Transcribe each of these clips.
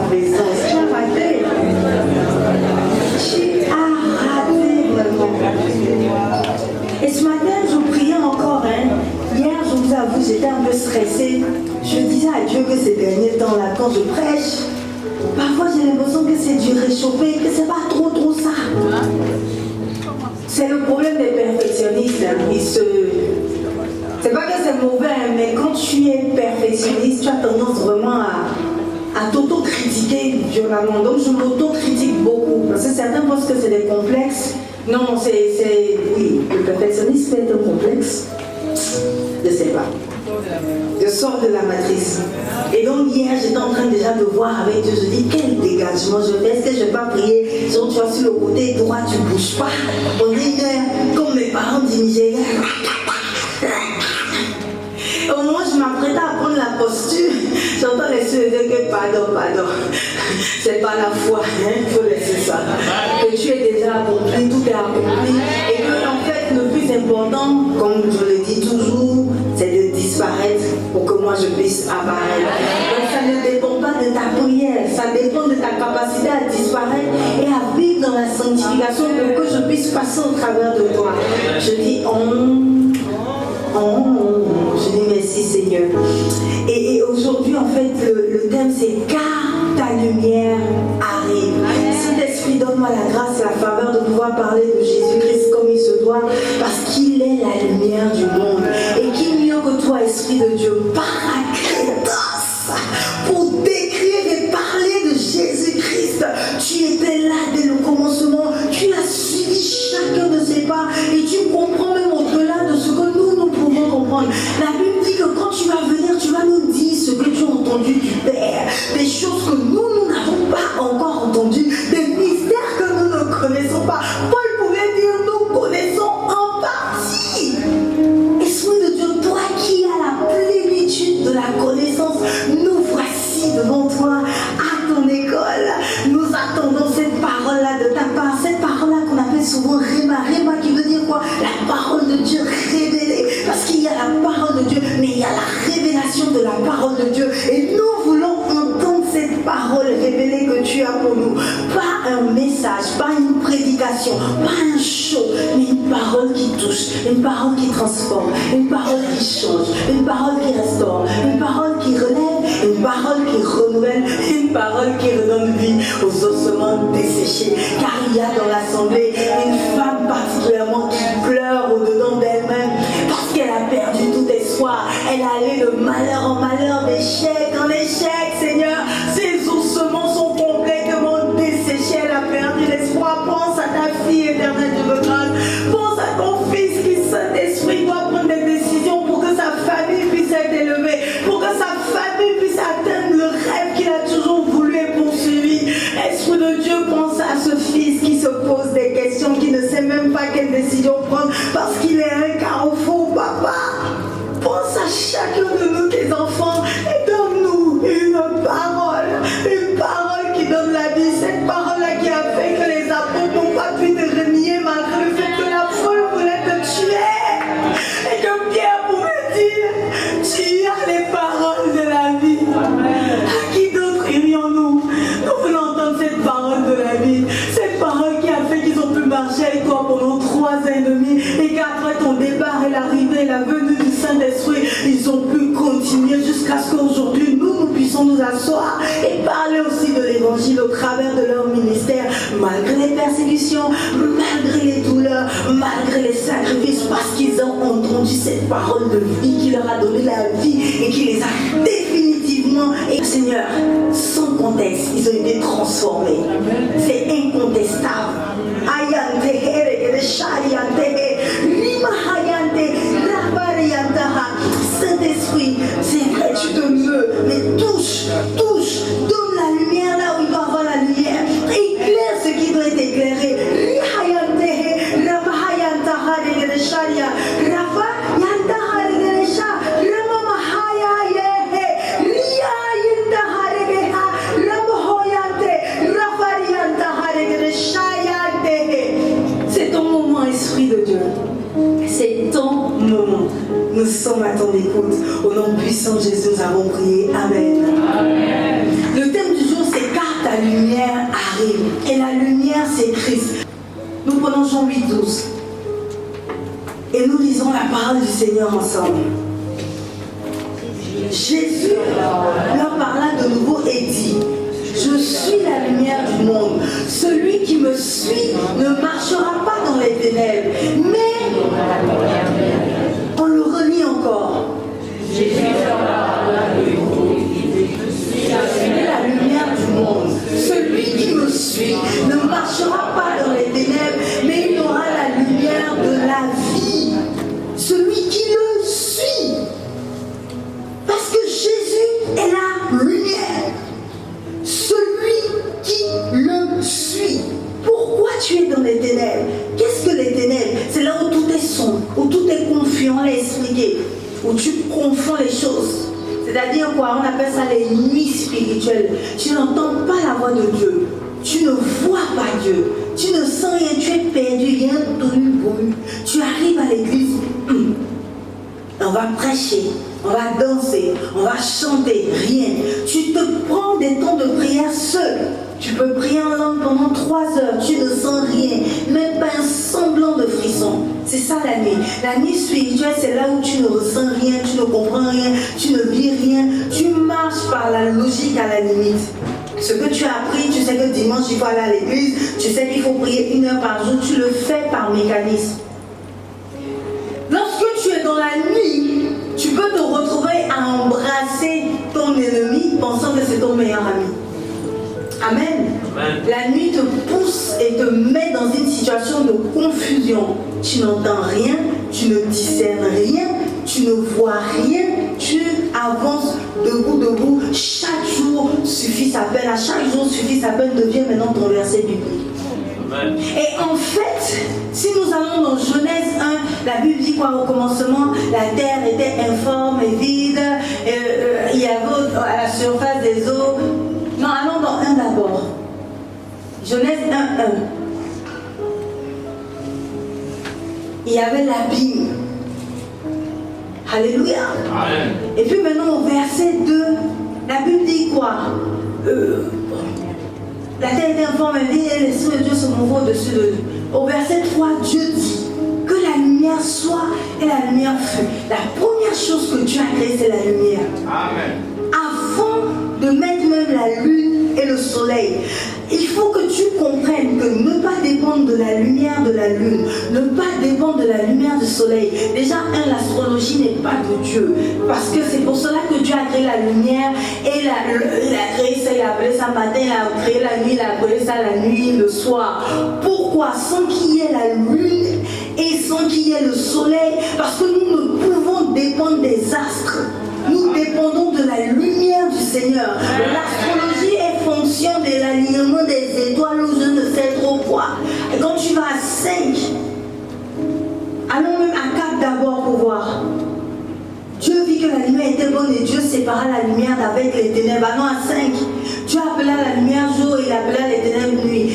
présence. Tu as raté. Tu as raté vraiment. Et ce matin, je priais encore. Hier, je vous avoue, j'étais un peu stressée. Je disais à Dieu que ces derniers temps-là, quand je prêche, parfois j'ai l'impression que c'est du réchauffé, que c'est pas trop ça. C'est le problème des perfectionnistes. C'est pas que c'est mauvais, mais quand tu es perfectionniste, tu as tendance vraiment à t'auto-critiquer violemment. Donc je m'auto-critique beaucoup. Parce que certains pensent que c'est des complexes. Non, oui, le perfectionnisme est un complexe. Je ne sais pas. Je sors de la matrice. Et donc hier, j'étais en train déjà de voir avec Dieu. Je dis, quel dégagement je fais. Est-ce que je ne vais pas prier? Sinon, tu vois, sur le côté droit, tu ne bouges pas. On est comme mes parents du Nigeria. Au moment où je m'apprêtais à prendre la posture, j'entends les soeurs dire que pardon. C'est pas la foi, il faut laisser ça. Que tu es déjà accompli, tout est accompli. Et que en fait, le plus important, comme je le dis toujours, c'est de disparaître pour que moi je puisse apparaître. Donc ça ne dépend pas de ta prière, ça dépend de ta capacité à disparaître et à vivre dans la sanctification pour que je puisse passer au travers de toi. Je dis je dis merci Seigneur. Et aujourd'hui en fait le thème c'est car ta lumière arrive. Saint-Esprit, donne-moi la grâce et la faveur de pouvoir parler de Jésus-Christ comme il se doit, parce qu'il est la lumière du monde. Et qui mieux que toi, Esprit de Dieu, Paraclétos, pour décrire et parler de Jésus-Christ. Tu étais là dès le commencement, tu as suivi chacun de ses pas et tu comprends même au-delà de ce que nous pouvons comprendre. La Bible dit que quand tu vas venir, tu vas nous dire ce que tu as entendu du Père, des choses que nous n'avons pas encore entendues, des mystères que nous ne connaissons pas. Paul pouvait dire, nous connaissons en partie. Esprit de Dieu, toi qui as la plénitude de la connaissance, nous voici devant toi à ton école. Nous attendons cette parole-là de ta part, cette parole-là qu'on appelle souvent Réma. Réma qui veut dire quoi? La parole de Dieu révélée. Parce qu'il y a la parole de Dieu, mais il y a la révélation de la parole de Dieu. Et nous voulons entendre cette parole révélée que tu as pour nous. Pas un message, pas une prédication, pas un show, mais une parole qui touche, une parole qui transforme, une parole qui change, une parole qui restaure, une parole qui relève, une parole qui renouvelle, une parole qui redonne vie aux ossements desséchés. Car il y a dans l'assemblée une femme particulièrement qui pleure au-dedans d'elle-même parce qu'elle a perdu tout espoir. Elle allait de malheur en malheur, d'échec en échec, Seigneur. Ses ossements sont complètement desséchés. Elle a perdu l'espoir. Pense à ta fille éternelle de grâce. Pense à ton fils qui, Saint-Esprit, doit prendre des décisions pour que sa famille puisse être élevée, pour que sa famille puisse atteindre le rêve qu'il a toujours voulu et poursuivi. Esprit de Dieu, pense à ce fils qui se pose des questions, qui ne sait même pas quelle décision prendre parce qu'il est un carrefour, papa. Pense à chacun de nous, tes enfants, et donne-nous une parole qui donne la vie, cette parole-là qui a fait que les apôtres n'ont pas pu te renier malgré le fait que la foule voulait te tuer, et que Pierre pouvait dire, tu as les paroles de la vie. À qui d'autre irions-nous? Nous voulons entendre cette parole de la vie, cette parole qui a fait qu'ils ont pu marcher avec toi pendant 3 ans et demi, et qu'après ton départ et l'arrivée et la venue du Saint-Esprit, ils ont pu continuer jusqu'à ce qu'aujourd'hui nous puissions nous asseoir et parler aussi de l'évangile au travers de leur ministère, malgré les persécutions, malgré les douleurs, malgré les sacrifices, parce qu'ils ont entendu cette parole de vie qui leur a donné la vie et qui les a définitivement, et Seigneur, sans contexte, ils ont été transformés. C'est incontestable. Saint-Esprit, c'est vrai, tu te veux, mais touche, donne la lumière là où il doit avoir la lumière, éclaire ce qui doit être éclairé. C'est ton moment, Esprit de Dieu. C'est ton moment. Nous sommes à ton écoute. Au nom puissant de Jésus, nous avons prié. Amen. Amen. Le thème du jour, c'est car la lumière arrive. Et la lumière, c'est Christ. Nous prenons Jean 8, 12. Et nous lisons la parole du Seigneur ensemble. Jésus leur parla de nouveau et dit: je suis la lumière du monde. Celui qui me suit ne marchera pas dans les ténèbres, mais on le relit encore. Je suis la lumière du monde. Celui qui me suit ne marchera pas dans les ténèbres, mais il aura la lumière de la vie. Celui qui le suit. Parce que Jésus est la lumière. Celui qui le suit. Pourquoi tu es dans les ténèbres? Qu'est-ce que les ténèbres? C'est là où tout est sombre, où tout est confus, on l'a expliqué, où tu confonds les choses. C'est-à-dire quoi? On appelle ça les nuits spirituelles. Tu n'entends pas la voix de Dieu. Tu ne vois pas Dieu. Tu ne sens rien. Tu es perdu. Rien de tu arrives à l'église. On va prêcher. On va danser. On va chanter. Rien. Tu te prends des temps de prière seul. Tu peux prier en langue pendant 3 heures. Tu ne sens rien. Même pas un semblant de frisson. C'est ça la nuit. La nuit spirituelle, c'est là où tu ne ressens rien. Tu ne comprends rien. Tu ne vis rien. Tu marches par la logique à la limite. Ce que tu as appris, tu sais que dimanche, il faut aller à l'église. Tu sais qu'il faut prier 1 heure par jour. Tu le fais par mécanisme. Lorsque tu es dans la nuit, tu peux te retrouver à embrasser ton ennemi pensant que c'est ton meilleur ami. Amen. Amen. La nuit te pousse et te met dans une situation de confusion. Tu n'entends rien, tu ne discernes rien, tu ne vois rien, tu avances debout. Chaque jour suffit sa peine. À chaque jour suffit sa peine devient maintenant ton verset biblique. Amen. Et en fait, si nous allons dans Genèse 1, la Bible dit quoi au commencement? La terre était informe et vide, il y avait à la surface des eaux. Non, allons dans 1 d'abord. Genèse 1, 1. Il y avait l'abîme. Alléluia. Amen. Et puis maintenant au verset 2, la Bible dit quoi? La terre était informe et vide et l'Esprit de Dieu se mouvait au-dessus de lui. Au verset 3, Dieu dit que la lumière soit et la lumière fut. La première chose que Dieu a créée, c'est la lumière. Amen. Avant de mettre même la lune et le soleil, il faut que tu comprennes que ne pas dépendre de la lumière de la lune, ne pas dépendre de la lumière du soleil. Déjà, l'astrologie n'est pas de Dieu. Parce que c'est pour cela que Dieu a créé la lumière et il a créé ça, il a appelé ça matin, il a créé la nuit, il a appelé ça la nuit, le soir. Pourquoi? Sans qu'il y ait la lune et sans qu'il y ait le soleil, parce que nous ne pouvons dépendre des astres. Nous dépendons de la lumière du Seigneur. L'astrologie est fonction de l'alignement des étoiles ou je ne sais trop quoi. Et quand tu vas à 5, allons même à 4 d'abord pour voir. Dieu vit que la lumière était bonne et Dieu sépara la lumière d'avec les ténèbres. Allons à 5. Dieu appela la lumière jour et il appela les ténèbres nuit.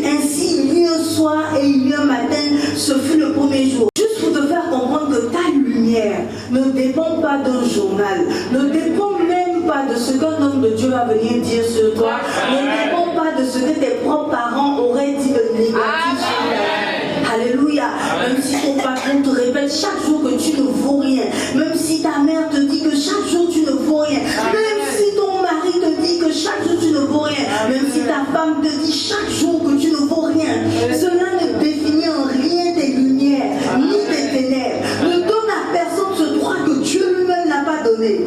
Ainsi, il y eut un soir et il y eut un matin. Ce fut le premier jour. Juste pour te faire comprendre que ta lumière ne dépend pas d'un journal, ne dépend même pas de ce qu'un homme de Dieu va venir dire sur toi, ne dépend pas de ce que tes propres parents auraient dit de négatif sur toi. Alléluia. Même si ton patron te répète chaque jour que tu ne vaux rien, même si ta mère te dit que chaque jour tu ne vaux rien, même si ton mari te dit que chaque jour tu ne vaux rien, même si ta femme te dit chaque jour que tu ne vaux rien, cela ne définit en rien tes lumières, ni tes ténèbres. Ne donne à personne ce droit que Dieu lui-même n'a pas donné.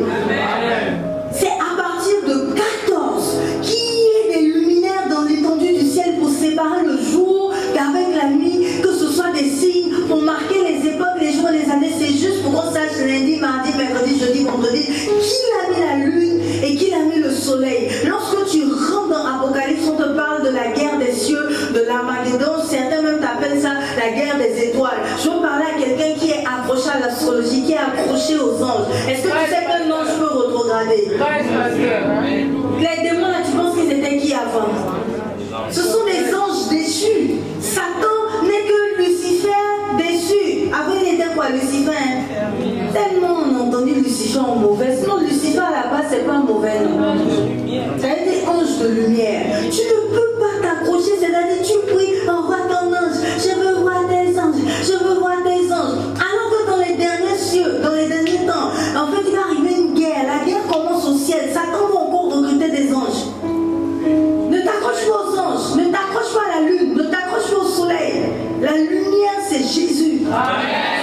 C'est à partir de 14 qu'il y ait des luminaires dans l'étendue du ciel pour séparer le jour d'avec la nuit, que ce soit des signes pour marquer les époques, les jours, les années. C'est juste pour qu'on sache lundi, mardi, mercredi, jeudi, vendredi, qui a mis la lune et qui a mis le soleil. Lorsque tu rentres dans Apocalypse, on te parle de la guerre des cieux, de l'Armageddon. Certains même t'appellent ça la guerre des étoiles. Je veux parler à quelqu'un qui est accroché à l'astrologie, qui est accroché aux anges. Est-ce que tu sais qu'un ange peut rétrograder? Les démons là, tu penses qu'ils étaient qui avant? Ce sont des anges déchus. Satan n'est que Lucifer déchu. Avant il était quoi, Lucifer? Tellement on a entendu Lucifer en mauvais. Non, Lucifer à la base c'est pas un mauvais nom. Ça a été ange de lumière. lumière. Tu ne peux pas t'accrocher, c'est-à-dire tu pries, envoie ton ange, je veux voir des anges, je veux voir des anges. Alors que dans les derniers cieux, dans les derniers temps, en fait il va arriver une guerre. La guerre commence au ciel. Satan va encore recruter des anges. Ne t'accroche pas aux anges, ne t'accroche pas à la lune, ne t'accroche pas au soleil. La lumière, c'est Jésus.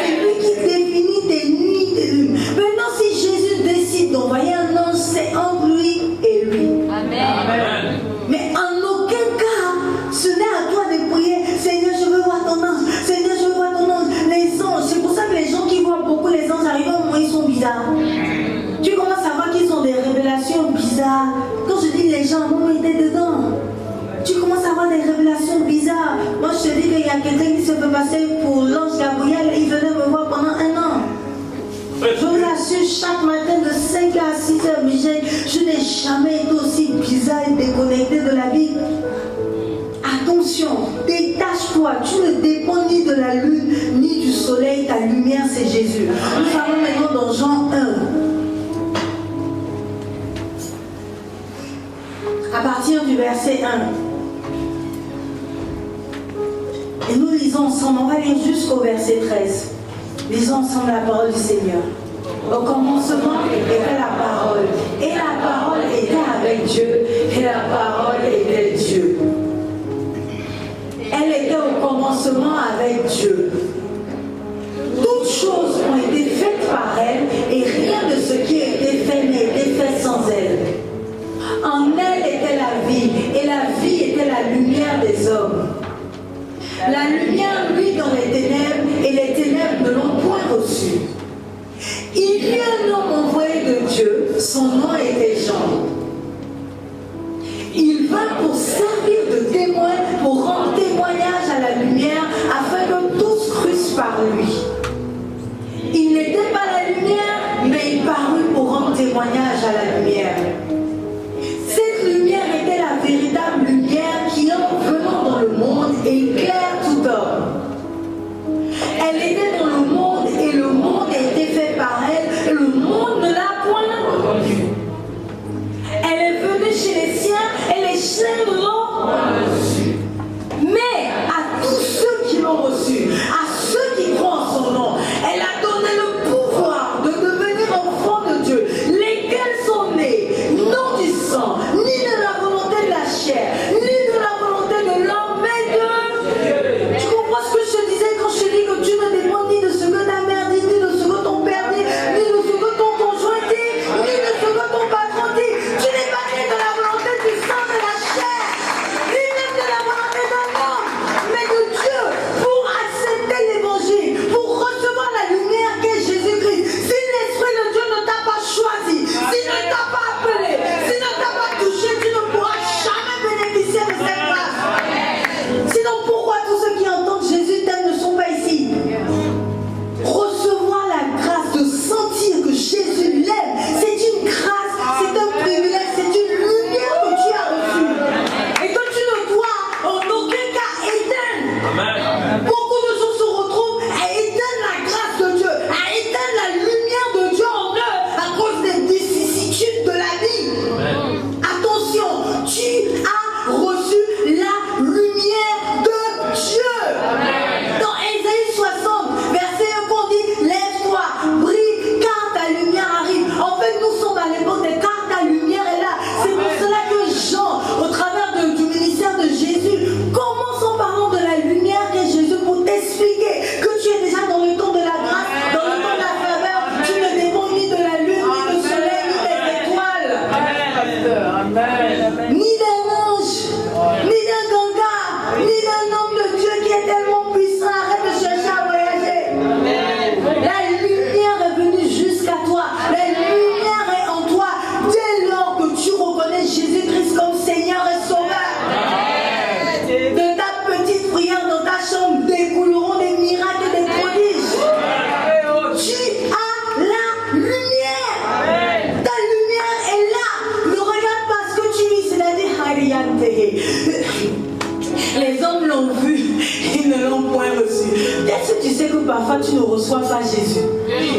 C'est lui qui définit tes nuits, tes lunes. Maintenant, si Jésus décide d'envoyer un ange, c'est entre lui et lui. Amen. Mais en aucun cas, ce n'est à toi de prier, Seigneur, je veux voir ton ange, Seigneur, je veux voir ton ange. Les anges, c'est pour ça que les gens qui voient beaucoup les anges arriver au moment, ils sont bizarres. Tu commences à voir qu'ils ont des révélations bizarres. Quand je dis les gens, moi, ils étaient dedans. Tu commences à avoir des révélations bizarres. Moi, je te dis qu'il y a quelqu'un qui se fait passer pour l'ange Gabriel. Il venait me voir pendant 1 an. Je vous assure, chaque matin de 5 à 6 heures, mais je n'ai jamais été aussi bizarre et déconnecté de la vie. Attention, détache-toi. Tu ne dépends ni de la lune, ni du soleil. Ta lumière, c'est Jésus. Nous allons maintenant dans Jean 1. À partir du verset 1. Et nous lisons ensemble, on va lire jusqu'au verset 13. Lisons ensemble la parole du Seigneur. Au commencement était la parole, et la parole était avec Dieu, et la parole était Dieu. Elle était au commencement avec Dieu. Toutes choses ont été faites par elle, et rien de ce qui a été fait n'a été fait sans elle. En elle était la vie, et la vie était la lumière des hommes. La lumière luit dans les ténèbres, et les ténèbres ne l'ont point reçue. Il y a un homme envoyé de Dieu, son nom était Jean. Il vint pour servir de témoin, pour rendre témoignage à la lumière, afin que tous crussent par lui. Il n'était pas la lumière, mais il parut pour rendre témoignage à la lumière. Cette lumière était la véritable lumière qui, en venant dans le monde, éclaire tout homme. Elle était dans le monde et le monde a été fait par elle et le monde ne l'a point reçue. Elle est venue chez les siens et les siens l'ont reçue. Mais à tous ceux qui l'ont reçue, à ceux qui croient en son nom, elle a donné le pouvoir de devenir enfants de Dieu, lesquels sont nés, non du sang, ni de la volonté de la chair, ni de la volonté de l'homme, mais de Dieu. Tu comprends ce que je te disais quand je te dis que tu ne dépends ni de ce que ta mère dit, ni de ce que ton père dit, ni de ce que ton conjoint dit, ni de ce que ton patron dit. Tu n'es pas né de la volonté du sang, de la chair, ni même de la volonté d'un homme, mais de Dieu, pour accepter l'évangile, pour recevoir la lumière qu'est Jésus-Christ. Si l'Esprit de Dieu ne t'a pas choisi, s'il ne t'a pas appelé, s'il ne t'a pas touché, tu ne pourras jamais bénéficier de cette grâce. Sinon, pourquoi tous ceux qui entendent Jésus t'aiment ne sont pas ici? Recevoir la grâce de sentir que Jésus l'aime, c'est une grâce, c'est un privilège, c'est une lumière que tu as reçue. Et que tu ne dois en aucun cas éteindre. Beaucoup de gens se retrouvent à éteindre la grâce de Dieu, à éteindre la lumière de Dieu en eux à cause des vicissitudes de la vie. Attention, tu as reçu la lumière de Dieu. Dans Ésaïe 60, verset 1, on dit: lève-toi, brille, car ta lumière arrive. En fait, nous sommes à l'époque des car ta lumière est là. C'est pour cela que Jean, au travers du ministère de Jésus, commence en parlant de la lumière qu'est Jésus pour t'expliquer que tu es déjà dans le temps de la grâce, dans le temps de la faveur. Tu ne dépends ni de la lune, ni du soleil, ni des étoiles, ni d'un ange, ni d'un ganga, ni d'un homme de Dieu qui est tellement puissant. Arrête de chercher à voyager. La lumière est venue jusqu'à toi. La lumière est en toi dès lors que tu reconnais Jésus-Christ comme Seigneur et Sauveur. De ta petite prière dans ta chambre découleront des miracles et des prodiges. Tu as la lumière. Ta lumière est là. Ne regarde pas ce que tu vis, c'est-à-dire les hommes l'ont vu, ils ne l'ont point reçu. Est-ce que tu sais que parfois tu ne reçois pas Jésus?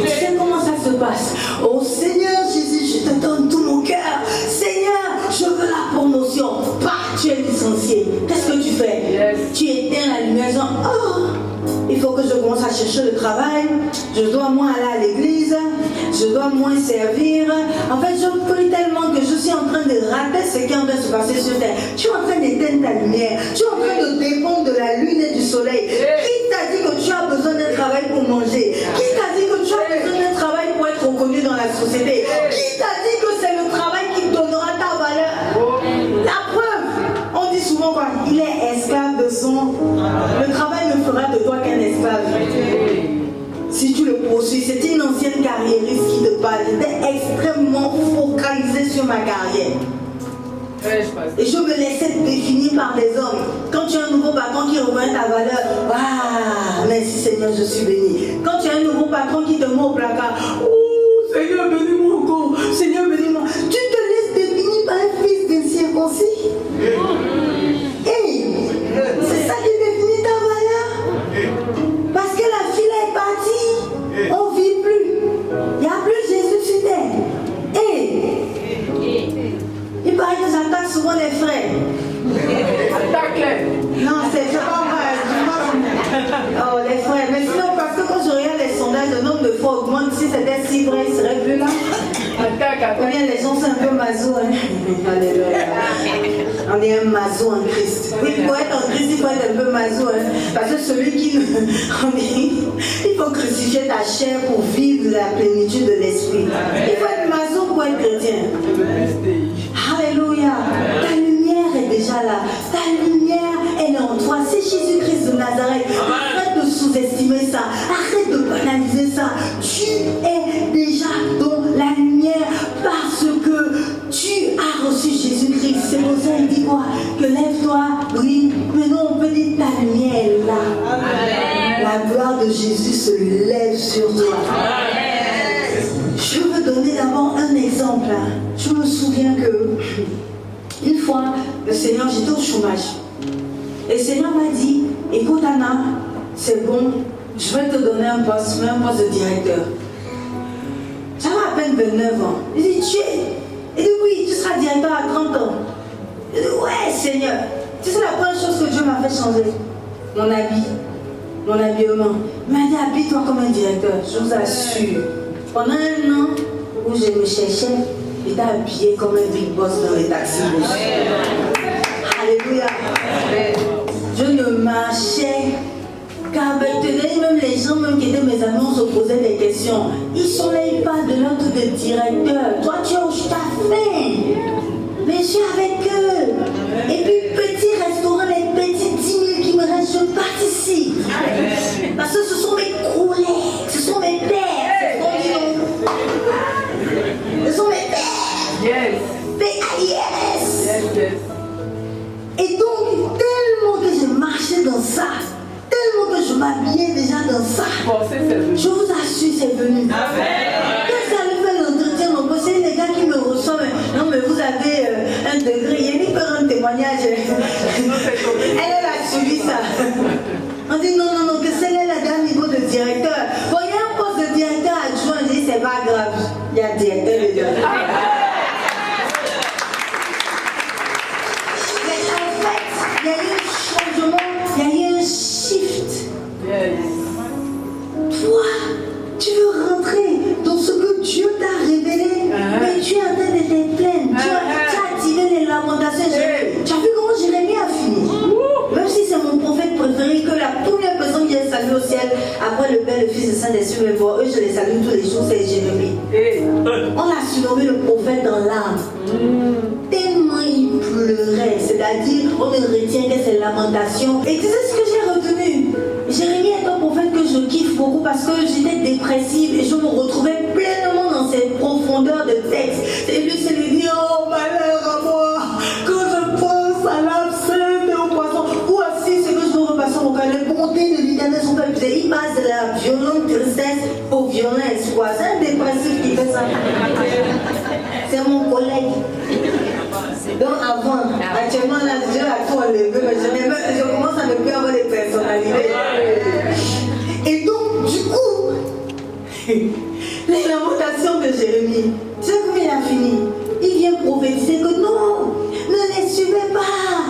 Tu sais comment ça se passe? Oh Seigneur Jésus, je te donne tout mon cœur. Seigneur, je veux la promotion. Bah, tu es licencié. Qu'est-ce que tu fais? Tu éteins la lumière, genre, oh, il faut que je commence à chercher le travail, je dois moins aller à l'église, je dois moins servir. En fait, je prie tellement que je suis en train de rater ce qui est en train de se passer sur terre. Tu es en train d'éteindre ta lumière, tu es en train de dépendre de la lune et du soleil. Qui t'a dit que tu as besoin d'un travail pour manger? Qui t'a dit que tu as besoin d'un travail pour être reconnu dans la société? Qui t'a dit que c'est le travail qui te donnera ta valeur? La preuve, on dit souvent quoi? Il est esclave de son... Le travail ne fera de toi qu'un esclave. Si tu le poursuis, c'est une ancienne carriériste qui te parle. J'étais extrêmement focalisée sur ma carrière. Et je me laissais définir par des hommes. Quand tu as un nouveau patron qui reconnaît ta valeur, waouh, merci Seigneur, je suis béni. Quand tu as un nouveau patron qui te met au placard, oh Seigneur, bénis-moi encore, Seigneur, bénis-moi. Tu te laisses définir par un fils d'incirconcis. Hey, c'est ça qui définit ta valeur. Parce que la fille est partie, on ne vit plus. Il n'y a plus Jésus sur terre. Hey, il paraît que j'attaque souvent les frères. Non, c'est pas vrai. Oh, les frères. Mais sinon, parce que quand je regarde les sondages, le nombre de fois augmente. Si c'était si vrai, il serait plus là. Combien les gens sont un peu maso. Hein? Alléluia. On est un maso en Christ. Oui, pour être en Christ, il faut être un peu maso. Hein? Parce que celui qui... il faut crucifier ta chair pour vivre la plénitude de l'esprit. Il faut être maso pour être chrétien. Alléluia. Ta lumière est déjà là. Ta lumière, elle est en toi. C'est Jésus-Christ de Nazareth. Arrête de sous-estimer ça. Arrête de banaliser ça. Tu es déjà dans la lumière parce que tu as reçu Jésus-Christ. C'est pour ça qu'il dit quoi? Que lève-toi, brille. Maintenant, on peut dire ta lumière est là. Amen. La gloire de Jésus se lève sur toi. Amen. Je veux donner d'abord un exemple. Je me souviens que une fois, le Seigneur, j'étais au chômage. Et le Seigneur m'a dit, écoute Anna, c'est bon, je vais te donner un poste de directeur. J'avais à peine 29 ans. Il dit, il dit, oui, tu seras directeur à 30 ans. Il dit, ouais Seigneur. Tu sais la première chose que Dieu m'a fait changer? Mon habit, mon habillement. Il m'a dit, habille-toi comme un directeur, je vous assure. Pendant un an où je me cherchais, j'étais habillé comme un big boss dans les taxis. Alléluia. Je ne marchais qu'avec tenez, même les gens même qui étaient mes amis, on se posait des questions. Ils sont là, ils parlent de l'ordre de directeur. Toi, tu es au staffing. Mais je suis avec eux. Et puis, petit restaurant, les petits 10 000 qui me restent, je participe. Parce que ce sont mes collègues, ce sont mes pères. Ce sont mes pères. Yes. P-A-I-S. Yes. Et donc, tellement que je marchais dans ça, tellement que je m'habillais déjà dans ça, je vous assure, c'est venu. Quand ça lui fait l'entretien, c'est les gars qui me reçoivent. Non, mais vous avez un degré. Yannick peut rendre témoignage. Elle a suivi ça. On dit non, que celle-là est à un niveau de directeur. Bon, il y a un poste de directeur adjoint. Je dis, c'est pas grave. Il y a directeur et directeur. Il y a eu un changement, il y a eu un shift. Toi, tu veux rentrer dans ce que Dieu t'a révélé, mais tu es en train de te plaindre. Tu as activé les lamentations. Tu as vu comment Jérémie a fini? Même si c'est mon prophète préféré, que la première personne qui est saluée au ciel, après le Père, le Fils et le Saint-Esprit, mais pour eux, je les salue tous les jours, c'est Jérémie. On l'a surnommé le prophète dans l'âme. Tellement il pleurait, c'est-à-dire on ne retient que ses lamentations. Et tu sais ce que j'ai retenu? Jérémie est un prophète que je kiffe beaucoup parce que j'étais dépressive et je me retrouvais pleinement dans ces profondeurs de texte. Et lui, c'est lui dire, oh malheur à moi, que je pense à l'absinthe et au poisson, ou aussi ce que je me repasse au cœur, les bontés de l'Éternel sont pas épuisées. Il passe de la violente tristesse au violent espoir. C'est un dépressif qui fait ça. C'est mon collègue. Donc avant, actuellement là, Dieu a tout enlevé, mais je commence à ne plus avoir des personnalités. Et donc, du coup, les lamentations de Jérémie, tu sais comment il a fini? Il vient prophétiser que non, ne les suivez pas,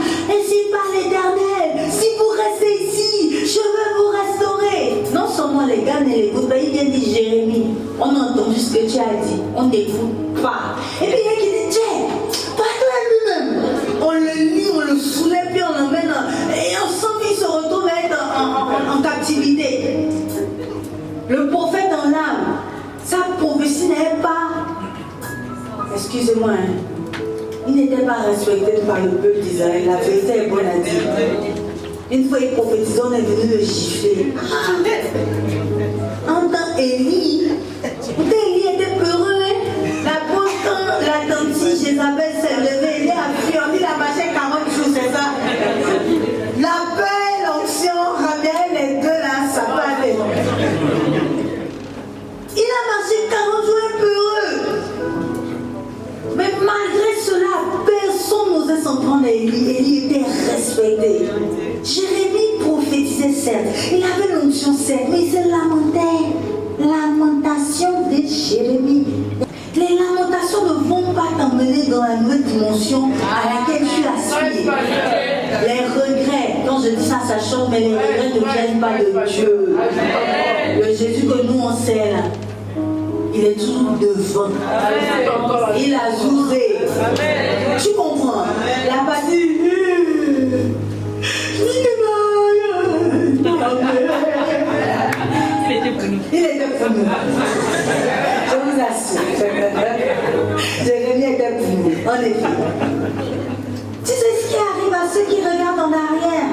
entendu ce que tu as dit. On n'écoute pas. Et puis il y a qui dit, tiens, parle-toi lui-même. On le lit, on le soulève, puis on l'emmène. Et on sent qu'il se retrouve à être en captivité. Le prophète en âme, sa prophétie n'est pas, excusez-moi, il n'était pas respecté par le peuple d'Israël. La vérité est bonne à dire. Une fois il prophétisait, on est venu le gifler. En tant Élie était peureux. La tante Jézabel s'est levée, Élie a fui, on dit la marché 40 jours, c'est ça. La paix, l'onction, Rabien, les deux là, ça peut aller. Il a marché 40 jours peureux. Mais malgré cela, personne n'osait s'en prendre à Élie. Élie était respecté. Jérémie prophétisait certes. Il avait l'onction certes, mais il se lamentait. Lamentation de Jérémie. Les lamentations ne vont pas t'emmener dans la nouvelle dimension à laquelle tu aspires. Les regrets, quand je dis ça, ça change, mais les regrets ne viennent pas de Dieu. Le Jésus que nous on sait là, il est toujours devant. Il a zouzé. Tu comprends? Il n'a pas dit. Il était pour nous. Je vous assure. Jérémie était pour nous. En effet. Tu sais ce qui arrive à ceux qui regardent en arrière?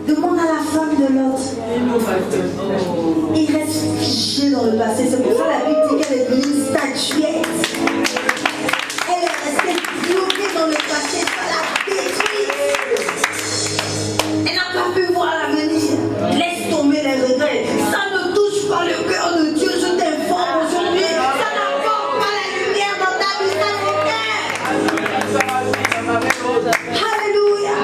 Demande à la femme de l'autre. Il reste figé dans le passé. C'est pour ça que la Bible dit qu'elle est devenue une statuette. Elle est restée bloquée dans le passé. Ça l'a détruite. Elle n'a pas pu voir l'avenir. Laisse tomber les regrets. Ça ne touche pas le cœur de Dieu. Je t'informe aujourd'hui. Ça n'apporte pas la lumière dans ta vie. Alléluia.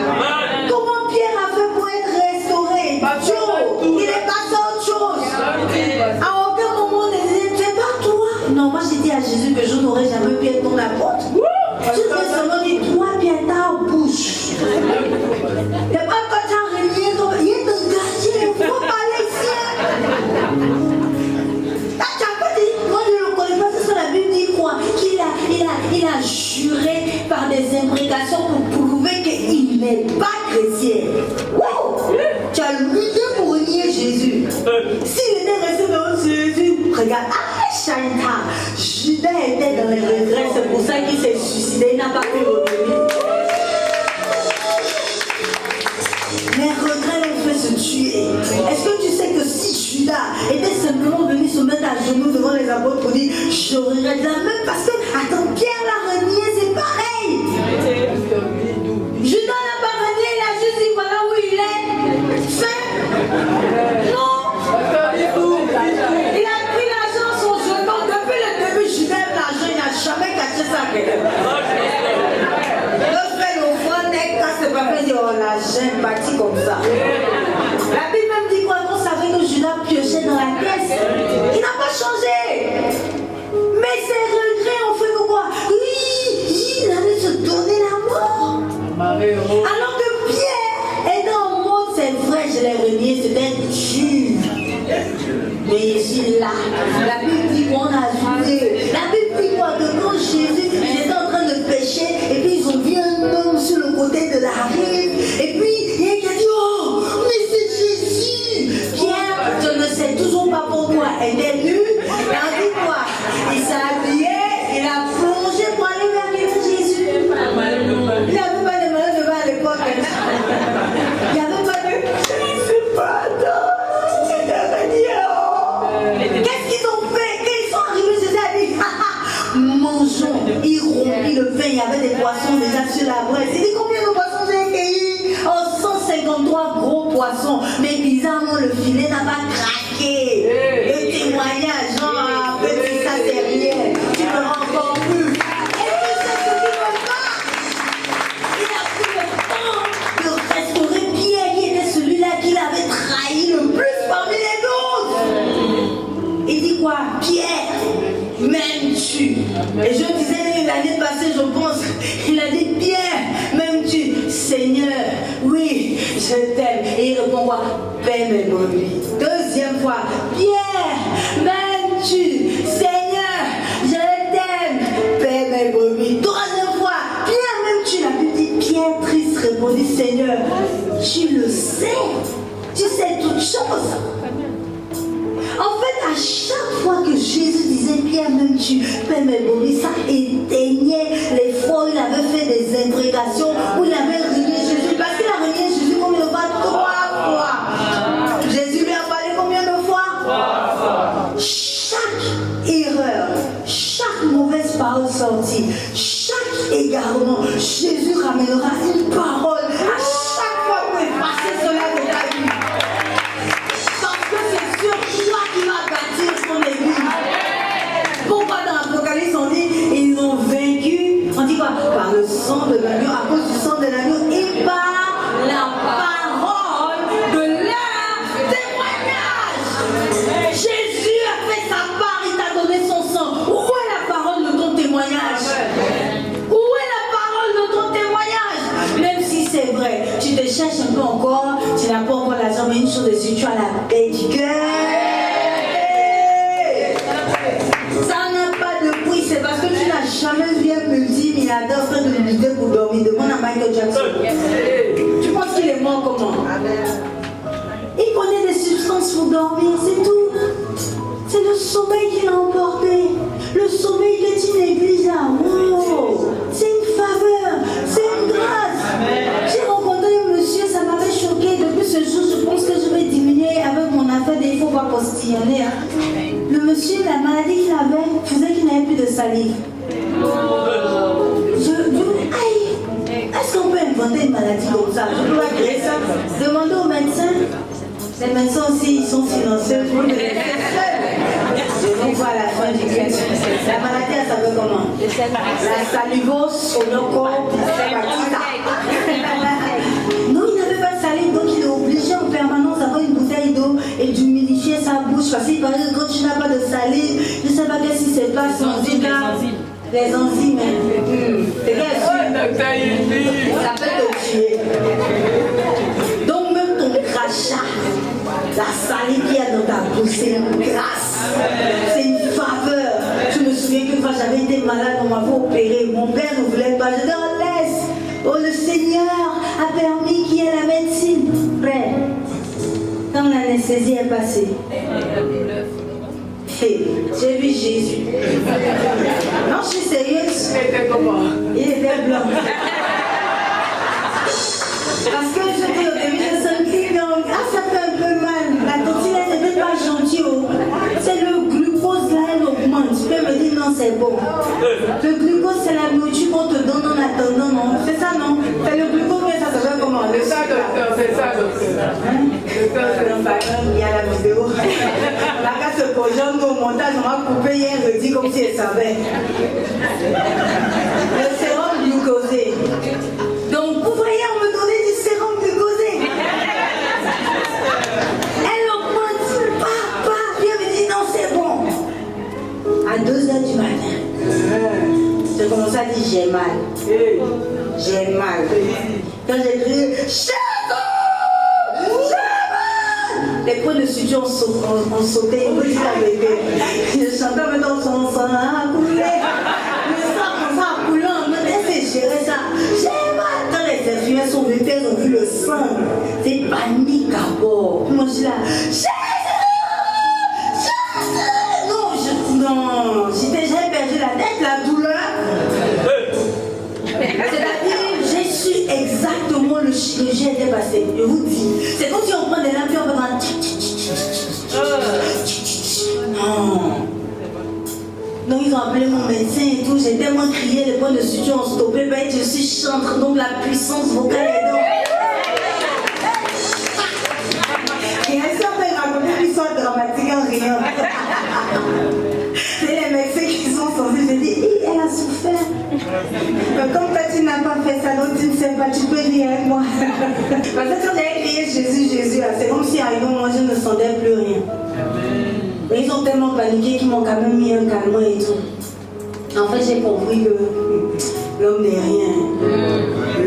Comment Pierre a fait pour être restauré? Dieu, il est passé à autre chose. À aucun moment on ne disait, c'est pas toi. Non, moi j'ai dit à Jésus que je n'aurais jamais pu être ton apôtre. Je lui ai seulement dit, toi, bien ta bouche. Et pas quand tu as réveillé, il est un gardien, il faut parler ici. Tu n'as pas dit, moi je ne le connais pas, c'est ce que la Bible dit quoi? Il a juré par des imprécations pour prouver qu'il n'est pas chrétien. Wow! Tu as lutté pour nier Jésus. S'il était resté devant Jésus, regarde, Shanta, Judas était dans les regrets, c'est pour ça qu'il s'est suicidé, il n'a pas pu revenir. Les regrets l'ont fait se tuer. Est-ce que tu sais que si Judas était simplement venu se mettre à genoux devant les apôtres pour dire je regrette la même parce que, attends, Pierre l'a renié, c'est pareil. Judas n'a pas renié, il a juste dit voilà où il est. Fait. Non. Il a pris l'argent à son genou. Depuis le début, Judas aime l'argent, il n'a jamais caché ça à quelqu'un. Le fait l'offrande n'est quand c'est pas fait dire oh l'argent bâti comme ça. La Bible même dit quoi? On savait que Judas piochait dans la caisse. Il n'a pas changé. Mais ses regrets ont fait que quoi? Oui, il allait se donner la mort. Alors que Pierre était en mode c'est vrai, je l'ai renié, c'était dur. Mais ici, là, la Bible dit qu'on a jugé. La Bible dit quoi? Que quand Jésus était en train de pécher, et puis ils ont vu un homme sur le côté de la rive, et puis il y a qui a dit oh, mais c'est Jésus. Pierre, je ne sais toujours pas pourquoi, elle est nue, il a dit quoi? Il s'est habillé, il a plongé pour aller vers Jésus. Il n'avait pas de malade devant à l'époque. Il n'y avait pas de. Je ne sais pas, non. Qu'est-ce qu'ils ont fait? Quand ils sont arrivés, Jésus a dit mangeons. Il rompit le pain, il y avait des poissons déjà sur la braise. Il dit combien de poissons j'ai cueilli? Oh, 153 gros poissons. Mais bizarrement, le filet n'a pas craqué. Le témoignage, genre, petit ça c'est rien. Tu me rends encore plus. Et puis c'est ce qui me marque. Il a pris le temps de restaurer Pierre, qui était celui-là qui l'avait trahi le plus parmi les autres. Il dit quoi? Pierre, m'aimes-tu? Et je disais l'année passée, je pense, il a dit Pierre, m'aimes-tu? Seigneur, oui, je t'aime. Et il répond quoi? Paie mes brebis. Deuxième fois, Pierre, m'aimes-tu? Seigneur, répondu, Seigneur, tu le sais, tu sais toutes choses. En fait, à chaque fois que Jésus disait, Pierre, même tu peux m'éblouir, ça éteignait les fois où il avait fait des imprécations, où il avait renié Jésus. Parce qu'il a renié Jésus combien de fois? 3 fois. Jésus lui a parlé combien de fois? 3 fois. Chaque erreur, chaque mauvaise parole sortie, chaque égarement, Jésus ramènera une parole à chaque fois pour effacer cela de ta vie. Parce que c'est sur toi qui va bâtir son église. Pourquoi dans l'Apocalypse on dit ils ont vaincu, on dit quoi? Par le sang de l'agneau, à cause du sang de l'agneau et par la parole de leur témoignage. Jésus a fait sa part, il t'a donné son sang. Où est la parole de ton témoignage? Où est la parole de ton témoignage? Même si c'est vrai, tu te cherches un peu encore, tu n'as pas encore l'argent, mais une chose est sûre, tu as la paix du cœur. Ça n'a pas de prix, c'est parce que tu n'as jamais vu un multimilliardaire en train de lutter pour dormir. Demande à Michael Jackson. Tu penses qu'il est mort comment? Il connaît des substances pour dormir, c'est tout. C'est le sommeil qui l'a emporté. Le sommeil que tu négliges là. Wow. C'est une faveur, c'est une grâce. J'ai rencontré un monsieur, ça m'avait choqué. Depuis ce jour, je pense que je vais diminuer avec mon affaire des faux pas postillonner. Le monsieur, la maladie qu'il avait faisait qu'il n'avait plus de salive. Est-ce qu'on peut inventer une maladie comme ça? Je peux pas créer ça. Demandez aux médecins. Les médecins aussi, ils sont silencieux. Vous les laissez seuls. Je vous vois à la fin du classe. La maladie, elle s'appelle comment? La salivose, non, il n'avait pas de salive, donc il est obligé en permanence d'avoir une bouteille d'eau et d'humidifier sa bouche. Parce qu'il paraît que quand tu n'as pas de salive, je ne sais pas qu'est-ce qui se passe. Les enzymes. C'est quel ça peut te tuer. Donc même ton crachat, la salive qu'il y a dans ta bouche, c'est une grâce. C'est une faveur. Je me souviens qu'une fois j'avais été malade, on m'avait opéré. Mon père ne voulait pas. Je dis, oh laisse. Oh le Seigneur a permis qu'il y ait la médecine. Frère, quand l'anesthésie est passée, j'ai vu Jésus. Non, je suis sérieuse. Il était comment? Il était blanc. Parce que je dis au début, je sentais que ça fait un peu mal. La toxine, elle n'était pas gentille. C'est le glucose là, elle augmente. Tu peux me dire non, c'est bon. Le glucose, c'est la nourriture qu'on te donne en attendant, non? C'est ça, non? C'est le glucose, mais ça s'appelle comment? C'est ça, docteur, c'est ça, docteur. Il y a la vidéo. La carte se projette au montage, on va couper hier, je dis comme si elle savait. Le sérum glucosé. Donc, vous voyez, on me donnait du sérum glucosé. Elle augmente, puis elle me dit non, c'est bon. À 2h du matin, j'ai commencé à dire j'ai mal. J'ai mal. Quand j'ai crié, les points de suture ont sauté, ils dit la bébé. Je chantais maintenant son sang a coulé. Le sang commence à couler en mode, est-ce que gérer ça? J'ai mal. Quand les infirmières sont venues, elles ont vu le sang. C'est panique à bord. Moi je suis là, non, j'ai perdu la tête, la douleur. C'est-à-dire, j'ai su exactement le chirurgien était passé. Je vous dis, c'est comme si on prend des lampes et on va non. Donc ils ont appelé mon médecin et tout. J'ai tellement crié, les points de suture ont stoppé. Ben, je suis chantre, donc la puissance vocale est donc. Et elle s'en fait raconter une histoire dramatique en rien. C'est les médecins qui sont censés. J'ai dit, elle a souffert. Mais comme toi tu n'as pas fait ça, donc tu ne sais pas, tu peux rire avec moi. Parce que quand j'avais crié Jésus, Jésus, c'est comme si arrivant moi je ne sentais plus rien. Mais ils ont tellement paniqué qu'ils m'ont quand même mis un calmant et tout. En fait, j'ai compris que l'homme n'est rien.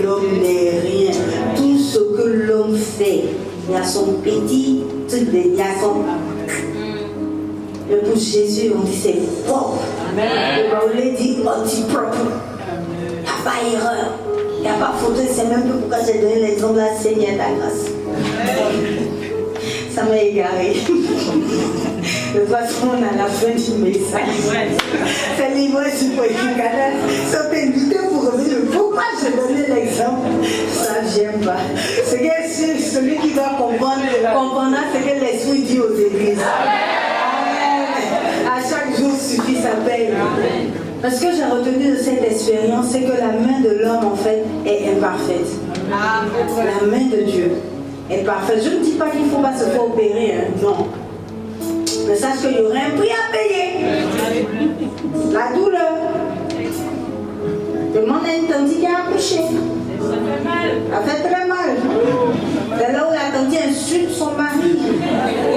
L'homme n'est rien. Tout ce que l'homme fait, il y a son petit, il y a son. Mais pour Jésus, on dit c'est propre. Le Baoulé dit anti-propre. Il n'y a pas erreur. Il n'y a pas photo, c'est même pas pourquoi j'ai donné l'exemple de la Seigneur ta grâce. Ça m'a égaré. De toute façon, on a la fin du message. C'est l'ivresse du canal. Ça peut inviter pour revenir. Pourquoi je donnais l'exemple? Ça, j'aime pas. C'est que celui qui doit comprendre, comprendra ce que l'Esprit dit aux églises. Amen. À chaque jour suffit sa peine. Parce que j'ai retenu de cette expérience, c'est que la main de l'homme, en fait, est imparfaite. La main de Dieu est parfaite. Je ne dis pas qu'il ne faut pas se faire opérer, hein. Non. Mais sache qu'il y aurait un prix à payer. La douleur. Demande à une tante qui a accouché. Ça fait mal. Ça fait très mal. C'est là où la tante insulte son mari.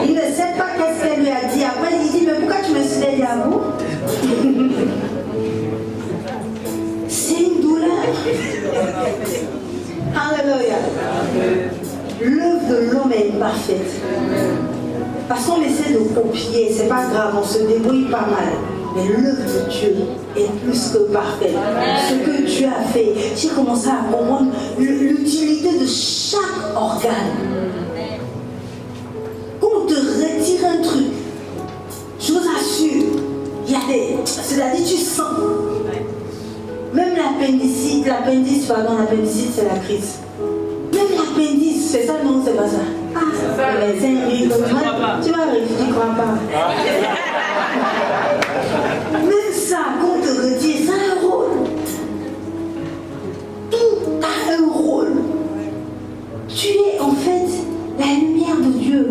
Il ne sait pas qu'est-ce qu'elle lui a dit. Après, il dit, mais pourquoi tu me suis dit à vous? C'est une douleur. Alléluia. L'œuvre de l'homme est imparfaite. Parce qu'on essaie de copier, c'est pas grave, on se débrouille pas mal. Mais l'œuvre de Dieu est plus que parfaite. Ce que Dieu a fait, j'ai commencé à comprendre l'utilité de chaque organe. Quand on te retire un truc, je vous assure, il y a des. C'est-à-dire, tu sens. Même l'appendicite, l'appendicite, c'est la crise. Même l'appendice, c'est ça, non, c'est pas ça. Ah, mais c'est un riz, tu vas arriver, tu ne crois pas. Même ça, quand on te retire, ça a un rôle. Tout a un rôle. Tu es en fait la lumière de Dieu.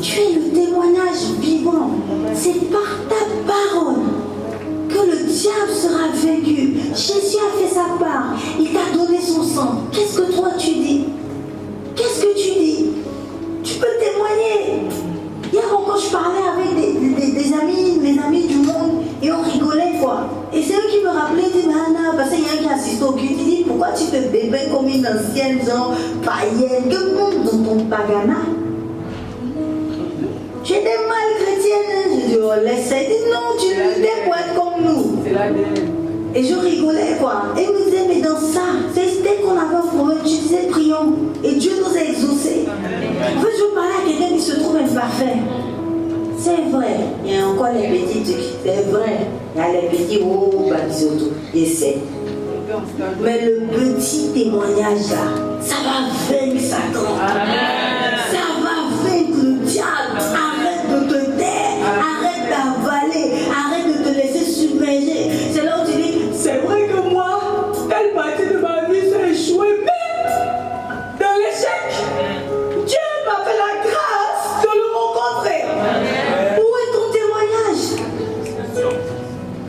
Tu es le témoignage vivant. C'est par ta parole que le diable sera vaincu. Jésus a fait sa part. Il t'a donné son sang. Qu'est-ce que toi tu dis? Qu'est-ce que tu dis? Tu peux témoigner. Hier encore, je parlais avec des amis, mes amis du monde, et on rigolait quoi. Et c'est eux qui me rappelaient, ils disaient, Anna, parce qu'il y a un qui assiste au culte, il dit, pourquoi tu te bébais comme une ancienne, genre, païenne, que monde dans ton pagana? J'étais mal chrétienne. Je dis, oh, laisse-moi. Il dit, non, tu luttais pour être comme nous. C'est l'ADN. Et je rigolais quoi. Et il me disait, mais dans ça, c'est dès qu'on avait un problème, tu disais, prions. Et Dieu nous a exaucés. En fait, je parlais à quelqu'un qui se trouve imparfait. C'est vrai. Il y a encore les petits trucs. C'est vrai. Il y a les petits, oh, babisoto. Et c'est. Mais le petit témoignage là, ça va vaincre Satan. Ça va vaincre le diable. Arrête de te taire. Arrête d'avaler. Arrête de te laisser submerger. C'est là où tu dis, c'est vrai que moi, telle partie de ma vie s'est échouée, mais dans l'échec, Dieu m'a fait la grâce de le rencontrer. Où est ton témoignage?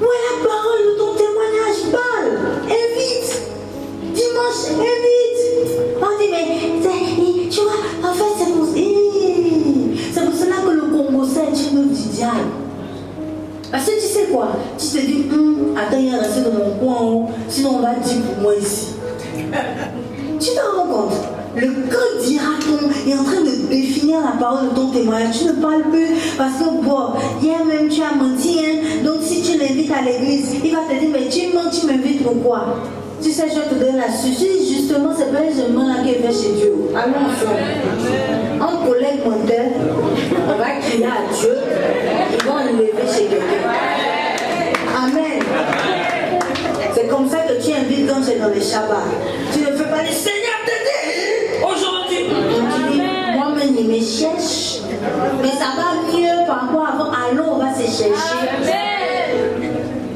Où est la parole de ton témoignage? Parle, invite. Dimanche, invite. On dit, mais tu vois, en fait, c'est pour cela que le Congo, c'est une œuvre du diable. Parce que tu sais quoi? Tu te dis, attends, il y a resté dans mon coin, sinon on va dire pour moi ici. Tu te rends compte? Le que dira-t-on est en train de définir la parole de ton témoignage. Tu ne parles plus parce que bon, hier même tu as menti, hein? Donc si tu l'invites à l'église, il va te dire, mais tu mens, tu m'invites pourquoi? Tu sais, je vais te donner la suite. Justement, c'est pas je mens là qu'elle fait chez Dieu. Allons ensemble. En collègue monteur, on va crier à Dieu, ils vont enlever chez quelqu'un. Amen. C'est comme ça que tu invites quand tu es dans les Shabbats. Tu ne fais pas les Seigneur t'aider aujourd'hui. Tu dis, moi-même, il me cherche. Mais ça va mieux par rapport à avant. Allons, on va se chercher.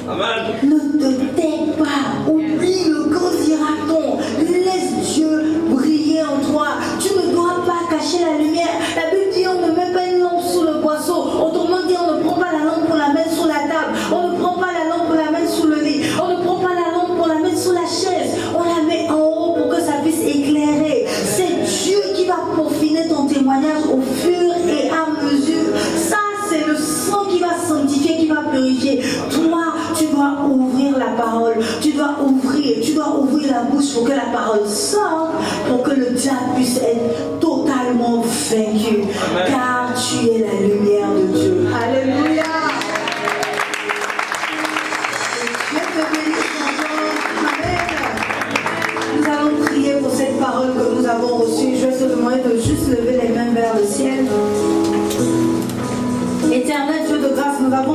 Amen. Ne te tais pas. Oublie le quand dira-t-on. Laisse Dieu briller en toi. Tu ne dois pas cacher la lumière. La Bible dit on ne met pas une lampe sous le boisseau. Autrement dit, on ne prend pas la lampe pour la mettre sous la table. On ne prend pas la lampe pour la mettre sous le lit. On ne prend pas la lampe pour la mettre sous la chaise. On la met en haut pour que ça puisse éclairer. C'est Dieu qui va peaufiner ton témoignage au fur et à mesure. Ça, c'est le sang qui va sanctifier, qui va purifier. Toi, tu dois ouvrir la parole. Tu dois ouvrir la bouche pour que la parole sorte, pour que le diable puisse être totalement vaincu. Amen. Car tu es la lumière de Dieu. Alléluia. Dieu te bénisse encore. Amen. Nous allons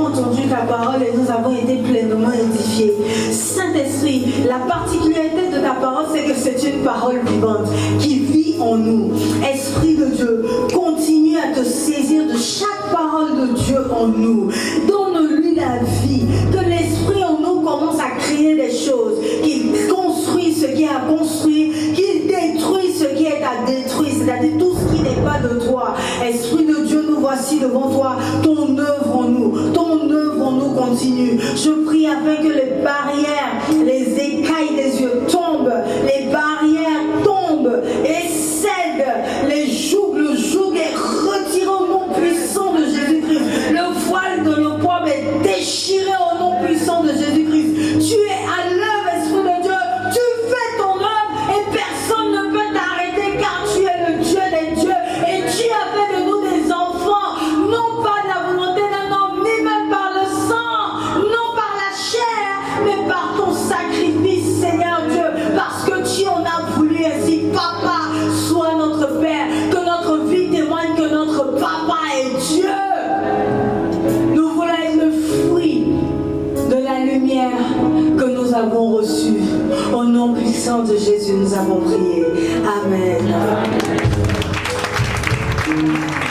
entendu ta parole et nous avons été pleinement édifiés. Saint-Esprit, la particularité de ta parole, c'est que c'est une parole vivante qui vit en nous. Esprit de Dieu, continue à te saisir de chaque parole de Dieu en nous. Donne-lui la vie, que l'Esprit en nous commence à créer des choses, qu'il construit ce qui est à construire, qu'il détruit ce qui est à détruire, c'est-à-dire tout ce qui n'est pas de toi. Esprit de Dieu, nous voici devant toi, ton œuvre en nous, continue. Je prie afin que les barrières, les écailles des yeux tombent, les barrières tombent et cèdent, le joug est retiré au nom puissant de Jésus-Christ, le voile de nos pommes est déchiré au nom puissant de Jésus-Christ. Tu es à l'œuvre, Esprit de Dieu, tu fais ton œuvre et personne ne peut t'arrêter car tu es le Dieu des dieux et tu as fait de nous des enfants, non pas de la volonté d'un homme, ni même par le sang, non par la chair, mais par ton sacrifice, Seigneur Dieu, parce que tu en as voulu ainsi. Papa, sois notre Père, que notre vie témoigne que notre Papa est Dieu. Nous voulons être le fruit de la lumière que nous avons reçue. Au nom puissant de Jésus, nous avons prié. Amen. Amen.